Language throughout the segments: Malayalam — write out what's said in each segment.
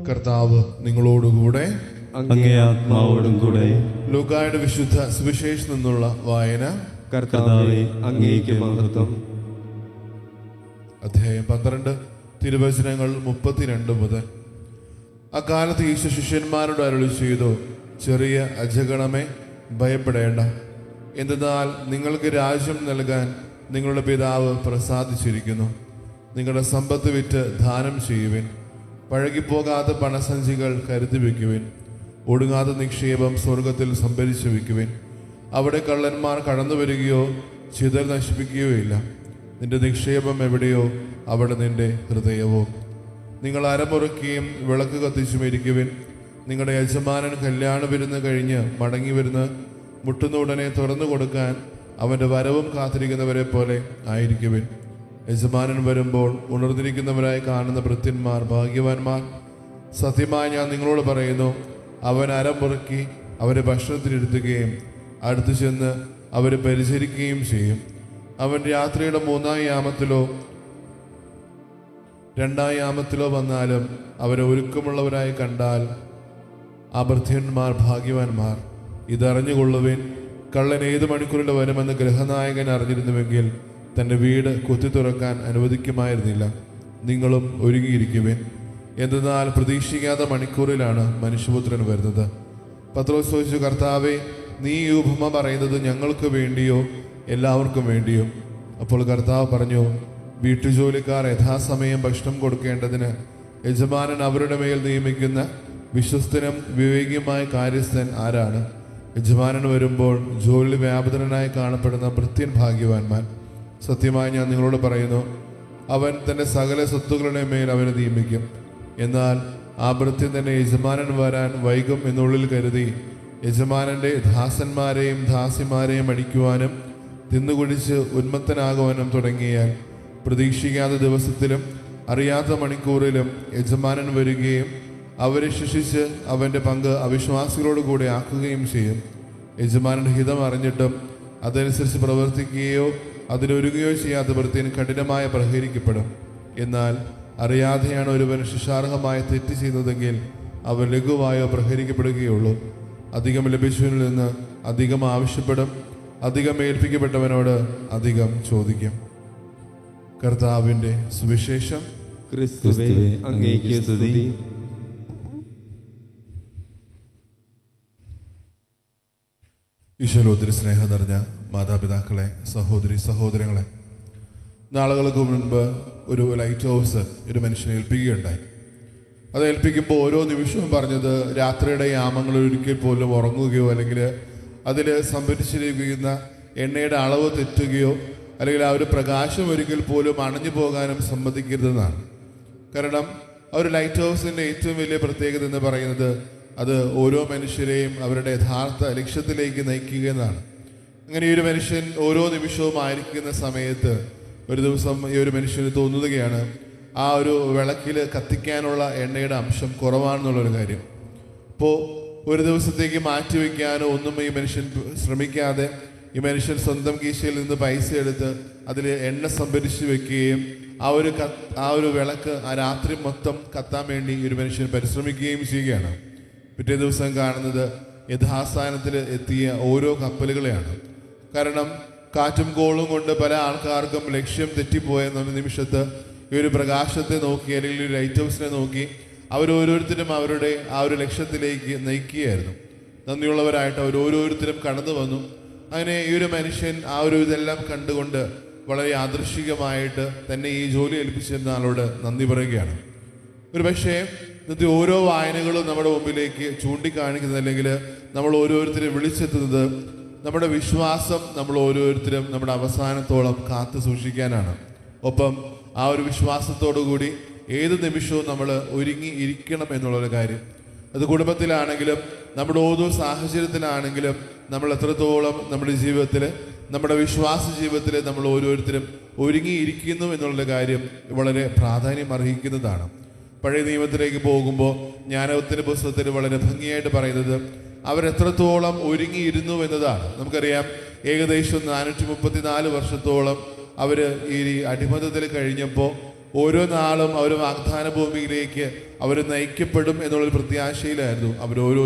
കർത്താവ് നിങ്ങളോടുകൂടെ, അങ്ങേ ആത്മാവോടും കൂടെ. ലൂക്കായുടെ വിശുദ്ധ സുവിശേഷത്തിൽ നിന്നുള്ള വായന. കർത്താവേ, അങ്ങേക്ക് മഹത്വം. അധ്യായം 12, തിരുവചനങ്ങൾ 32 മുതൽ. അക്കാലത്ത് ഈശോ ശിഷ്യന്മാരോട് അരുളി ചെയ്തു, ചെറിയ അജഗണമേ, ഭയപ്പെടേണ്ട. എന്തെന്നാൽ നിങ്ങൾക്ക് രാജ്യം നൽകാൻ നിങ്ങളുടെ പിതാവ് പ്രസാദിച്ചിരിക്കുന്നു. നിങ്ങളുടെ സമ്പത്ത് വിറ്റ് ദാനം ചെയ്യുവിൻ. പഴകിപ്പോകാത്ത പണസഞ്ചികൾ കരുതി വയ്ക്കുവിൻ. ഒടുങ്ങാത്ത നിക്ഷേപം സ്വർഗത്തിൽ സംഭരിച്ചു വയ്ക്കുവിൻ. അവിടെ കള്ളന്മാർ കടന്നു വരികയോ ചിതൽ നശിപ്പിക്കുകയോ ഇല്ല. നിന്റെ നിക്ഷേപം എവിടെയോ അവിടെ നിന്റെ ഹൃദയവും. നിങ്ങൾ അരമുറുക്കുകയും വിളക്ക് കത്തിച്ചും ഇരിക്കുവിൻ. നിങ്ങളുടെ യജമാനൻ കല്യാണ വിരുന്ന് കഴിഞ്ഞ് മടങ്ങി വരുന്ന് മുട്ടുന്ന ഉടനെ തുറന്നു കൊടുക്കാൻ അവൻ്റെ വരവും കാത്തിരിക്കുന്നവരെ പോലെ ആയിരിക്കുവിൻ. യജമാനൻ വരുമ്പോൾ ഉണർന്നിരിക്കുന്നവരായി കാണുന്ന ഭൃത്യന്മാർ ഭാഗ്യവാന്മാർ. സത്യമായി ഞാൻ നിങ്ങളോട് പറയുന്നു, അവൻ അരമുറുക്കി അവരെ ഭക്ഷണത്തിനിരുത്തുകയും അടുത്തു ചെന്ന് അവരെ പരിചരിക്കുകയും ചെയ്യും. അവൻ രാത്രിയുടെ 3-ാം യാമത്തിലോ 2-ാം യാമത്തിലോ വന്നാലും അവരെ ഒരുക്കമുള്ളവരായി കണ്ടാൽ ആ ഭൃത്യന്മാർ ഭാഗ്യവാന്മാർ. ഇതറിഞ്ഞുകൊള്ളുവിൻ, കള്ളൻ ഏത് മണിക്കൂറിൽ വരുമെന്ന് ഗൃഹനായകൻ അറിഞ്ഞിരുന്നുവെങ്കിൽ തൻ്റെ വീട് കുത്തി തുറക്കാൻ അനുവദിക്കുമായിരുന്നില്ല. നിങ്ങളും ഒരുങ്ങിയിരിക്കുവിൻ. എന്തെന്നാൽ പ്രതീക്ഷിക്കാത്ത മണിക്കൂറിലാണ് മനുഷ്യപുത്രൻ വരുന്നത്. പത്രോസ് ചോദിച്ചു, കർത്താവേ, നീ ഈ ഉപമ പറയുന്നത് ഞങ്ങൾക്ക് വേണ്ടിയോ എല്ലാവർക്കും വേണ്ടിയോ? അപ്പോൾ കർത്താവ് പറഞ്ഞു, വീട്ടുജോലിക്കാർ യഥാസമയം ഭക്ഷണം കൊടുക്കേണ്ടതിന് യജമാനൻ അവരുടെ മേൽ നിയമിക്കുന്ന വിശ്വസ്തനും വിവേകിയുമായ കാര്യസ്ഥൻ ആരാണ്? യജമാനൻ വരുമ്പോൾ ജോലി വ്യാപൃതനായി കാണപ്പെടുന്ന ഭൃത്യൻ ഭാഗ്യവാന്മാർ. സത്യമായി ഞാൻ നിങ്ങളോട് പറയുന്നു, അവൻ തൻ്റെ സകല സ്വത്തുക്കളുടെ മേൽ അവനെ നിയമിക്കും. എന്നാൽ ആ ഭൃത്യൻ തന്നെ യജമാനൻ വരാൻ വൈകും എന്നുള്ളിൽ കരുതി യജമാനൻ്റെ ദാസന്മാരെയും ദാസിമാരെയും അടിക്കുവാനും തിന്നുകുടിച്ച് ഉന്മത്തനാകുവാനും തുടങ്ങിയാൽ പ്രതീക്ഷിക്കാത്ത ദിവസത്തിലും അറിയാത്ത മണിക്കൂറിലും യജമാനൻ വരികയും അവരെ ശിക്ഷിച്ച് അവൻ്റെ പങ്ക് അവിശ്വാസികളോട് കൂടെ ആക്കുകയും ചെയ്യും. യജമാനൻ ഹിതം അറിഞ്ഞിട്ടും അതനുസരിച്ച് പ്രവർത്തിക്കുകയോ അതിനൊരുങ്ങുകയോ ചെയ്യാത്ത ഭൃത്യൻ കഠിനമായി പ്രഹരിക്കപ്പെടും. എന്നാൽ അറിയാതെയാണ് ഒരുവൻ ശിക്ഷാർഹമായ തെറ്റ് ചെയ്യുന്നതെങ്കിൽ അവൻ ലഘുവായോ പ്രഹരിക്കപ്പെടുകയുള്ളൂ. അധികം ലഭിച്ചവനിൽ നിന്ന് അധികം ആവശ്യപ്പെടും. അധികം ഏൽപ്പിക്കപ്പെട്ടവനോട് അധികം ചോദിക്കും. കർത്താവിൻ്റെ സുവിശേഷം. ക്രിസ്തുവേ, അങ്ങേക്ക് സ്തുതി. ഈശോയിൽ സ്നേഹം നിറഞ്ഞ മാതാപിതാക്കളെ, സഹോദരി സഹോദരങ്ങളെ, നാളുകൾക്ക് മുൻപ് ഒരു ലൈറ്റ് ഹൗസ് ഒരു മനുഷ്യനെ ഏൽപ്പിക്കുകയുണ്ടായി. അത് ഏൽപ്പിക്കുമ്പോൾ ഓരോ നിമിഷവും പറഞ്ഞത് രാത്രിയുടെ യാമങ്ങളിൽ ഒരിക്കൽ പോലും ഉറങ്ങുകയോ അല്ലെങ്കിൽ അതിൽ സംഭരിച്ചിരിക്കുന്ന എണ്ണയുടെ അളവ് തെറ്റുകയോ അല്ലെങ്കിൽ ആ ഒരു പ്രകാശം ഒരിക്കൽ പോലും അണഞ്ഞു പോകാനും സമ്മതിക്കരുതെന്നാണ്. കാരണം ആ ഒരു ലൈറ്റ് ഹൗസിൻ്റെ ഏറ്റവും വലിയ പ്രത്യേകത എന്ന് പറയുന്നത് അത് ഓരോ മനുഷ്യരെയും അവരുടെ യഥാർത്ഥ ലക്ഷ്യത്തിലേക്ക് നയിക്കുക എന്നാണ്. അങ്ങനെ ഈ ഒരു മനുഷ്യൻ ഓരോ നിമിഷവും ആയിരിക്കുന്ന സമയത്ത് ഒരു ദിവസം ഈ ഒരു മനുഷ്യന് തോന്നുകയാണ് ആ ഒരു വിളക്കിൽ കത്തിക്കാനുള്ള എണ്ണയുടെ അംശം കുറവാണെന്നുള്ളൊരു കാര്യം. അപ്പോൾ ഒരു ദിവസത്തേക്ക് മാറ്റിവെക്കാനോ ഒന്നും ഈ മനുഷ്യൻ ശ്രമിക്കാതെ ഈ മനുഷ്യൻ സ്വന്തം കീശയിൽ നിന്ന് പൈസ എടുത്ത് അതിൽ എണ്ണ സംഭരിച്ച് വെക്കുകയും ആ ഒരു വിളക്ക് ആ രാത്രി മൊത്തം കത്താൻ വേണ്ടി ഈ ഒരു മനുഷ്യൻ പരിശ്രമിക്കുകയും ചെയ്യുകയാണ്. പിറ്റേ ദിവസം കാണുന്നത് യഥാസ്ഥാനത്തിൽ എത്തിയ ഓരോ കപ്പലുകളെയാണ്. കാരണം കാറ്റും കോളും കൊണ്ട് പല ആൾക്കാർക്കും ലക്ഷ്യം തെറ്റിപ്പോയ നിമിഷത്ത് ഈ ഒരു പ്രകാശത്തെ നോക്കി അല്ലെങ്കിൽ ഒരു ലൈറ്റ് ഹൗസിനെ നോക്കി അവരോരോരുത്തരും അവരുടെ ആ ഒരു ലക്ഷ്യത്തിലേക്ക് നയിക്കുകയായിരുന്നു. നന്ദിയുള്ളവരായിട്ട് അവരോരോരുത്തരും കടന്നു വന്നു. അങ്ങനെ ഈ ഒരു മനുഷ്യൻ ആ ഒരു ഇതെല്ലാം കണ്ടുകൊണ്ട് വളരെ യാദൃശ്ചികമായിട്ട് തന്നെ ഈ ജോലി ഏൽപ്പിച്ചിരുന്ന ആളോട് നന്ദി പറയുകയാണ്. ഒരു പക്ഷേ ഇന്നത്തെ ഓരോ വായനകളും നമ്മുടെ മുമ്പിലേക്ക് ചൂണ്ടിക്കാണിക്കുന്നത് അല്ലെങ്കിൽ നമ്മൾ ഓരോരുത്തരും വിളിച്ചെത്തുന്നത് നമ്മുടെ വിശ്വാസം നമ്മൾ ഓരോരുത്തരും നമ്മുടെ അവസാനത്തോളം കാത്തു സൂക്ഷിക്കാനാണ്. ഒപ്പം ആ ഒരു വിശ്വാസത്തോടു കൂടി ഏത് നിമിഷവും നമ്മൾ ഒരുങ്ങി ഇരിക്കണം എന്നുള്ളൊരു കാര്യം. അത് കുടുംബത്തിലാണെങ്കിലും നമ്മുടെ ഓരോ സാഹചര്യത്തിലാണെങ്കിലും നമ്മൾ എത്രത്തോളം നമ്മുടെ ജീവിതത്തിൽ നമ്മുടെ വിശ്വാസ ജീവിതത്തിൽ നമ്മൾ ഓരോരുത്തരും ഒരുങ്ങിയിരിക്കുന്നു എന്നുള്ള കാര്യം വളരെ പ്രാധാന്യം അർഹിക്കുന്നതാണ്. പഴയ നിയമത്തിലേക്ക് പോകുമ്പോൾ ജ്ഞാനോത്തര പുസ്തകത്തിൽ വളരെ ഭംഗിയായിട്ട് പറയുന്നത് അവരെത്രത്തോളം ഒരുങ്ങിയിരുന്നു എന്നതാണ്. നമുക്കറിയാം, ഏകദേശം 434 വർഷത്തോളം അവർ ഈ അടിമത്തത്തിൽ കഴിഞ്ഞപ്പോൾ ഓരോ നാളും അവർ വാഗ്ദാന ഭൂമിയിലേക്ക് അവർ നയിക്കപ്പെടും എന്നുള്ളൊരു പ്രത്യാശയിലായിരുന്നു അവർ ഓരോ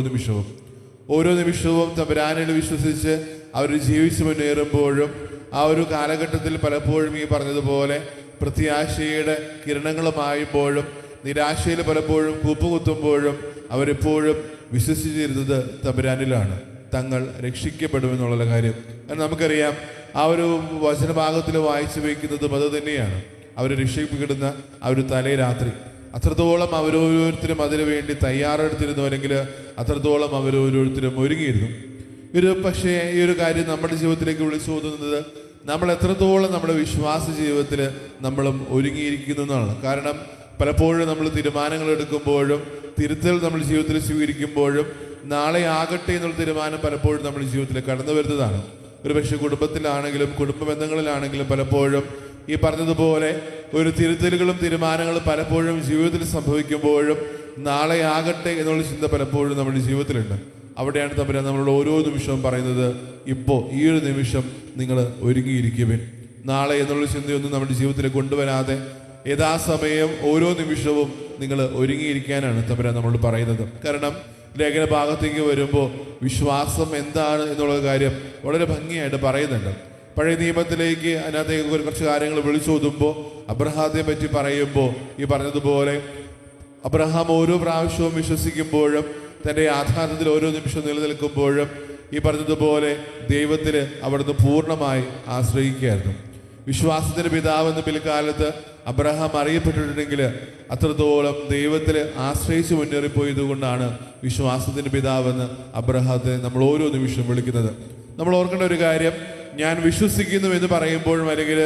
നിമിഷവും തമ്പുരാനിൽ വിശ്വസിച്ച് അവർ ജീവിച്ചു മുന്നേറുമ്പോഴും ആ ഒരു കാലഘട്ടത്തിൽ പലപ്പോഴും ഈ പറഞ്ഞതുപോലെ പ്രത്യാശയുടെ കിരണങ്ങളുമായുമ്പോഴും നിരാശയിൽ പലപ്പോഴും കൂപ്പുകുത്തുമ്പോഴും അവരെപ്പോഴും വിശ്വസിച്ചിരുന്നത് തമ്പുരാനിലാണ്, തങ്ങൾ രക്ഷിക്കപ്പെടുമെന്നുള്ള കാര്യം. കാരണം നമുക്കറിയാം ആ ഒരു വചനഭാഗത്തിൽ വായിച്ചു വയ്ക്കുന്നതും അത് തന്നെയാണ്. അവർ രക്ഷിക്കപ്പെടുന്ന ആ ഒരു തലേരാത്രി അത്രത്തോളം അവരോരോരുത്തരും അതിനു വേണ്ടി തയ്യാറെടുത്തിരുന്നു, അല്ലെങ്കിൽ അത്രത്തോളം അവരോരോരുത്തരും ഒരുങ്ങിയിരുന്നു. പക്ഷേ ഈ ഒരു കാര്യം നമ്മുടെ ജീവിതത്തിലേക്ക് വിളിച്ചു തോന്നുന്നത് നമ്മൾ എത്രത്തോളം നമ്മുടെ വിശ്വാസ ജീവിതത്തിൽ നമ്മളും ഒരുങ്ങിയിരിക്കുന്നു എന്നാണ്. കാരണം പലപ്പോഴും നമ്മൾ തീരുമാനങ്ങൾ എടുക്കുമ്പോഴും തിരുത്തൽ നമ്മൾ ജീവിതത്തിൽ സ്വീകരിക്കുമ്പോഴും നാളെ ആകട്ടെ എന്നുള്ള തീരുമാനം പലപ്പോഴും നമ്മുടെ ജീവിതത്തിൽ കടന്നു വരുന്നതാണ്. ഒരു പക്ഷേ കുടുംബത്തിലാണെങ്കിലും കുടുംബ ബന്ധങ്ങളിലാണെങ്കിലും പലപ്പോഴും ഈ പറഞ്ഞതുപോലെ ഒരു തിരുത്തലുകളും തീരുമാനങ്ങളും പലപ്പോഴും ജീവിതത്തിൽ സംഭവിക്കുമ്പോഴും നാളെ ആകട്ടെ എന്നുള്ള ചിന്ത പലപ്പോഴും നമ്മുടെ ജീവിതത്തിലുണ്ട്. അവിടെയാണ് തമ്പുരാൻ നമ്മളോട് ഓരോ നിമിഷവും പറയുന്നത്, ഇപ്പോൾ ഈ ഒരു നിമിഷം നിങ്ങൾ ഒരുങ്ങിയിരിക്കുവിൻ. നാളെ എന്നുള്ള ചിന്തയൊന്നും നമ്മുടെ ജീവിതത്തിൽ കൊണ്ടുവരാതെ യഥാസമയം ഓരോ നിമിഷവും നിങ്ങൾ ഒരുങ്ങിയിരിക്കാനാണ് തമ്പുരാൻ നമ്മളോട് പറയുന്നത്. കാരണം ലേഖന ഭാഗത്തേക്ക് വരുമ്പോൾ വിശ്വാസം എന്താണ് എന്നുള്ള കാര്യം വളരെ ഭംഗിയായിട്ട് പറയുന്നുണ്ട്. പഴയ നിയമത്തിലേക്ക് അതിനകത്തേക്ക് കുറച്ച് കാര്യങ്ങൾ വിളിച്ചോതുമ്പോൾ അബ്രഹാത്തെ പറ്റി പറയുമ്പോൾ ഈ പറഞ്ഞതുപോലെ അബ്രഹാം ഓരോ പ്രാവശ്യവും വിശ്വസിക്കുമ്പോഴും തൻ്റെ യാഥാർത്ഥ്യത്തിൽ ഓരോ നിമിഷവും നിലനിൽക്കുമ്പോഴും ഈ പറഞ്ഞതുപോലെ ദൈവത്തിൽ അവിടുന്ന് പൂർണ്ണമായി ആശ്രയിക്കുകയായിരുന്നു. വിശ്വാസത്തിൻ്റെ പിതാവെന്ന് പിൽക്കാലത്ത് അബ്രഹാം അറിയപ്പെട്ടിട്ടുണ്ടെങ്കിൽ അത്രത്തോളം ദൈവത്തിൽ ആശ്രയിച്ച് മുന്നേറിപ്പോയത് കൊണ്ടാണ് വിശ്വാസത്തിൻ്റെ പിതാവെന്ന് അബ്രഹാത്തെ നമ്മൾ ഓരോ നിമിഷവും വിളിക്കുന്നത്. നമ്മൾ ഓർക്കേണ്ട ഒരു കാര്യം, ഞാൻ വിശ്വസിക്കുന്നു എന്ന് പറയുമ്പോഴും അല്ലെങ്കിൽ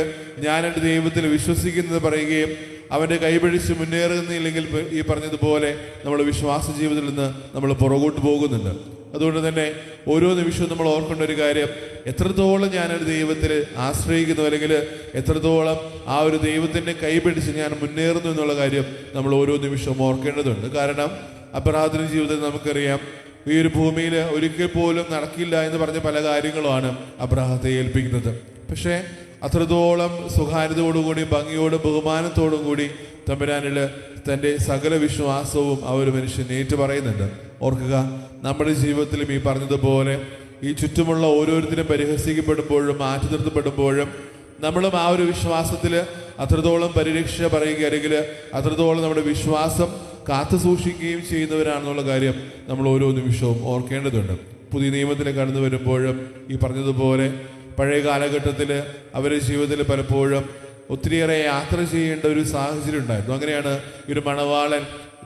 ഞാൻ എൻ്റെ ദൈവത്തിൽ വിശ്വസിക്കുന്നത് പറയുകയും അവൻ്റെ കൈപിടിച്ച് മുന്നേറുന്നില്ലെങ്കിൽ ഈ പറഞ്ഞതുപോലെ നമ്മൾ വിശ്വാസ ജീവിതത്തിൽ നിന്ന് നമ്മൾ പുറകോട്ട് പോകുന്നുണ്ട്. അതുകൊണ്ട് തന്നെ ഓരോ നിമിഷവും നമ്മൾ ഓർക്കേണ്ട ഒരു കാര്യം, എത്രത്തോളം ഞാനൊരു ദൈവത്തിൽ ആശ്രയിക്കുന്നു അല്ലെങ്കിൽ എത്രത്തോളം ആ ഒരു ദൈവത്തിൻ്റെ കൈപിടിച്ച് ഞാൻ മുന്നേറുന്നു എന്നുള്ള കാര്യം നമ്മൾ ഓരോ നിമിഷവും ഓർക്കേണ്ടതുണ്ട്. കാരണം അബ്രഹാത്തിന്റെ ജീവിതത്തിൽ നമുക്കറിയാം, ഈ ഒരു ഭൂമിയിൽ ഒരിക്കൽ പോലും നടക്കില്ല എന്ന് പറഞ്ഞ പല കാര്യങ്ങളുമാണ് അബ്രഹാത്തെ ഏൽപ്പിക്കുന്നത്. പക്ഷേ അത്രത്തോളം സ്വകാര്യതയോടുകൂടി ഭംഗിയോടും ബഹുമാനത്തോടും കൂടി തമ്പുരാനിൽ തൻ്റെ സകല വിശ്വാസവും ആ ഒരു മനുഷ്യൻ ഏറ്റു പറയുന്നുണ്ട്. ഓർക്കുക, നമ്മുടെ ജീവിതത്തിലും ഈ പറഞ്ഞതുപോലെ ഈ ചുറ്റുമുള്ള ഓരോരുത്തരും പരിഹസിക്കപ്പെടുമ്പോഴും മാറ്റി നിർത്തപ്പെടുമ്പോഴും നമ്മളും ആ ഒരു വിശ്വാസത്തിൽ അത്രത്തോളം പരിരക്ഷ പറയുക അല്ലെങ്കിൽ അത്രത്തോളം നമ്മുടെ വിശ്വാസം കാത്തു സൂക്ഷിക്കുകയും ചെയ്യുന്നവരാണെന്നുള്ള കാര്യം നമ്മൾ ഓരോ നിമിഷവും ഓർക്കേണ്ടതുണ്ട്. പുതിയ നിയമത്തിൽ കടന്നു വരുമ്പോഴും ഈ പറഞ്ഞതുപോലെ പഴയ കാലഘട്ടത്തിൽ അവരുടെ ജീവിതത്തിൽ പലപ്പോഴും ഒത്തിരിയേറെ യാത്ര ചെയ്യേണ്ട ഒരു സാഹചര്യം ഉണ്ടായിരുന്നു. അങ്ങനെയാണ് ഈ ഒരു മണവാളൻ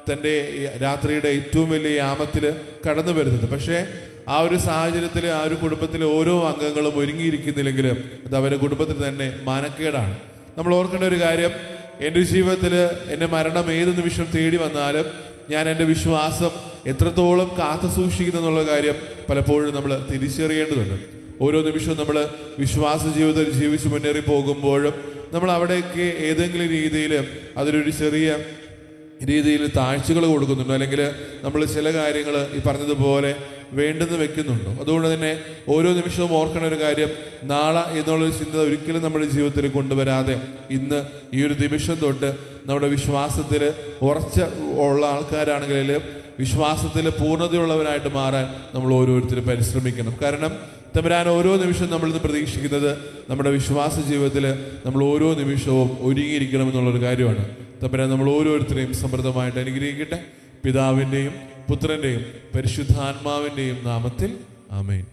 തൻ്റെ രാത്രിയുടെ ഏറ്റവും വലിയ യാമത്തിൽ കടന്നു വരുന്നത്. പക്ഷേ ആ ഒരു സാഹചര്യത്തിൽ ആ ഒരു കുടുംബത്തിലെ ഓരോ അംഗങ്ങളും ഒരുങ്ങിയിരിക്കുന്നില്ലെങ്കിൽ അത് അവരുടെ കുടുംബത്തിന് തന്നെ മാനക്കേടാണ്. നമ്മൾ ഓർക്കേണ്ട ഒരു കാര്യം, എൻ്റെ ജീവിതത്തിൽ എൻ്റെ മരണം ഏത് നിമിഷം തേടി വന്നാലും ഞാൻ എൻ്റെ വിശ്വാസം എത്രത്തോളം കാത്തു സൂക്ഷിക്കുന്നു എന്നുള്ള കാര്യം പലപ്പോഴും നമ്മൾ തിരിച്ചറിയേണ്ടതുണ്ട്. ഓരോ നിമിഷവും നമ്മൾ വിശ്വാസ ജീവിതത്തിൽ ജീവിച്ച് മുന്നേറി പോകുമ്പോഴും നമ്മൾ അവിടേക്ക് ഏതെങ്കിലും രീതിയിൽ അതിലൊരു ചെറിയ രീതിയിൽ താഴ്ചകൾ കൊടുക്കുന്നുണ്ടോ, അല്ലെങ്കിൽ നമ്മൾ ചില കാര്യങ്ങൾ ഈ പറഞ്ഞതുപോലെ വേണ്ടെന്ന് വെക്കുന്നുണ്ടോ? അതുകൊണ്ട് തന്നെ ഓരോ നിമിഷവും ഓർക്കണ ഒരു കാര്യം, നാളെ എന്നുള്ളൊരു ചിന്ത ഒരിക്കലും നമ്മുടെ ജീവിതത്തിൽ കൊണ്ടുവരാതെ ഇന്ന് ഈ ഒരു നിമിഷം തൊട്ട് നമ്മുടെ വിശ്വാസത്തിൽ ഉറച്ച ഉള്ള ആൾക്കാരാണെങ്കിൽ വിശ്വാസത്തിൽ പൂർണ്ണതയുള്ളവരായിട്ട് മാറാൻ നമ്മൾ ഓരോരുത്തരും പരിശ്രമിക്കണം. കാരണം തമ്പുരാൻ ഓരോ നിമിഷവും നമ്മളിന്ന് പ്രതീക്ഷിക്കുന്നത് നമ്മുടെ വിശ്വാസ ജീവിതത്തിൽ നമ്മൾ ഓരോ നിമിഷവും ഒരുങ്ങിയിരിക്കണം എന്നുള്ളൊരു കാര്യമാണ്. തമ്പുരാൻ നമ്മൾ ഓരോരുത്തരെയും സമൃദ്ധമായിട്ട് അനുഗ്രഹിക്കട്ടെ. പിതാവിൻ്റെയും പുത്രൻ്റെയും പരിശുദ്ധാത്മാവിൻ്റെയും നാമത്തിൽ ആമേൻ.